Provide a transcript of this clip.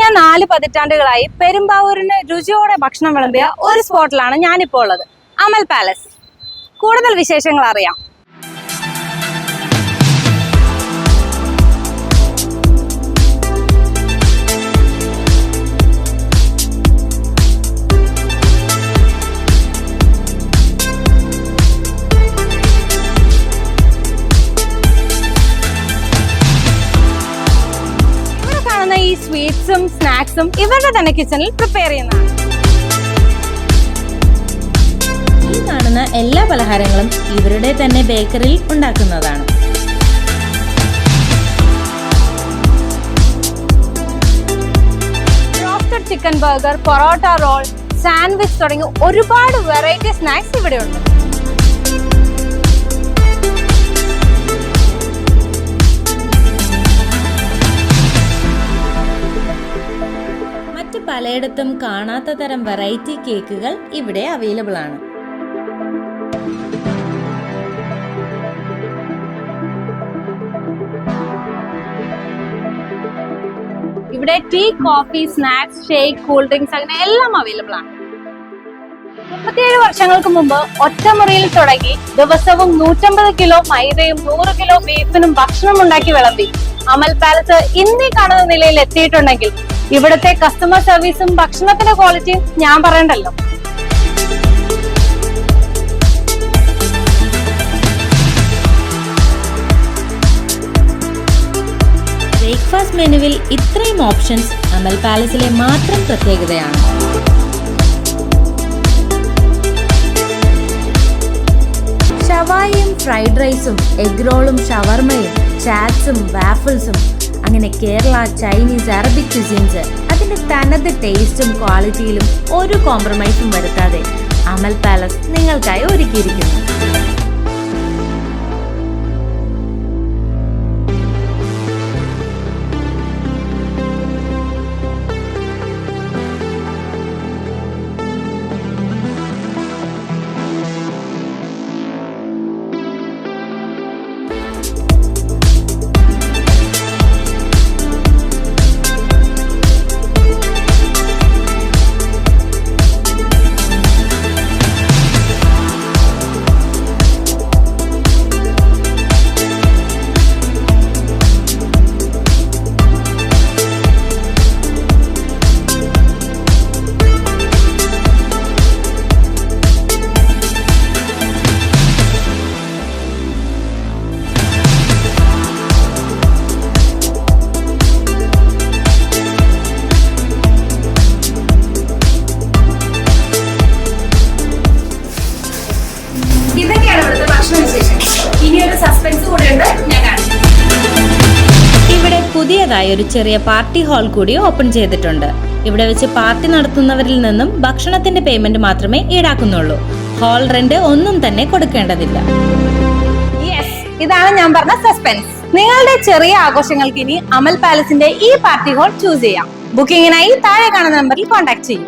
കഴിഞ്ഞ 4 പതിറ്റാണ്ടുകളായി പെരുമ്പാവൂരിന് രുചിയോടെ ഭക്ഷണം വിളമ്പിയ ഒരു സ്പോട്ടിലാണ് ഞാനിപ്പോൾ ഉള്ളത്, അമൽ പാലസ്. കൂടുതൽ വിശേഷങ്ങൾ അറിയാം. ഈ സ്വീറ്റ്സും സ്നാക്സും ഇവരുടെ തന്നെ കിച്ചണിൽ പ്രിപ്പയർ ചെയ്യുന്നതാണ്. ഈ കാണുന്ന എല്ലാ പലഹാരങ്ങളും ഇവരുടെ തന്നെ ബേക്കറിയിൽ ഉണ്ടാക്കുന്നതാണ്. Roasted chicken burger, parotta roll, sandwich തുടങ്ങി ഒരുപാട് വെറൈറ്റി സ്നാക്സ് ഇവിടെയുണ്ട്. പലയിടത്തും കാണാത്ത തരം വെറൈറ്റി കേക്കുകൾ ഇവിടെ അവൈലബിൾ ആണ്. ഇവിടെ tea, coffee, snacks, shake, cool drinks അങ്ങനെ എല്ലാം അവൈലബിൾ ആണ്. 37 വർഷങ്ങൾക്ക് മുമ്പ് ഒറ്റമുറിയിൽ തുടങ്ങി ദിവസവും 150 കിലോ മൈദയും 100 കിലോ ബീഫിനും ഭക്ഷണം ഉണ്ടാക്കി വിളമ്പി അമൽ പാലസ് ഇന്നീ കാണുന്ന നിലയിൽ എത്തിയിട്ടുണ്ടെങ്കിൽ ഇവിടുത്തെ കസ്റ്റമർ സർവീസും ഭക്ഷണത്തിന്റെ ക്വാളിറ്റിയും ഞാൻ പറയണ്ടല്ലോ. ബ്രേക്ക്ഫാസ്റ്റ് മെനുവിൽ ഇത്രയും ഓപ്ഷൻസ് അമൽ പാലസിലെ മാത്രം പ്രത്യേകതയാണ്. ഷവായിയും ഫ്രൈഡ് റൈസും എഗ് റോളും ഷവർമയും ചാറ്റ്സും വാഫിൾസും അങ്ങനെ കേരള, ചൈനീസ്, അറബിക് ക്യുസീൻസ് അതിന്റെ തനത് ടേസ്റ്റും ക്വാളിറ്റിയിലും ഒരു കോംപ്രമൈസും വരുത്താതെ അമൽ പാലസ് നിങ്ങൾക്കായി ഒരുക്കിയിരിക്കുന്നു. ഇവിടെ പുതിയതായി ഒരു ചെറിയ പാർട്ടി ഹാൾ കൂടി ഓപ്പൺ ചെയ്തിട്ടുണ്ട്. ഇവിടെ വെച്ച് പാർട്ടി നടത്തുന്നവരിൽ നിന്നും ഭക്ഷണത്തിന്റെ പേയ്മെന്റ് മാത്രമേ ഈടാക്കുന്നുള്ളൂ. ഹാൾ റെന്റ് ഒന്നും തന്നെ കൊടുക്കേണ്ടതില്ല. ഇതാണ് ഞാൻ പറഞ്ഞ സസ്പെൻസ്. നിങ്ങളുടെ ചെറിയ ആഘോഷങ്ങൾക്ക് ഇനി അമൽ പാലസിന്റെ ഈ പാർട്ടി ഹാൾ ചൂസ് ചെയ്യാം. ബുക്കിംഗിനായി താഴെ കാണുന്ന നമ്പറിൽ കോൺടാക്ട് ചെയ്യൂ.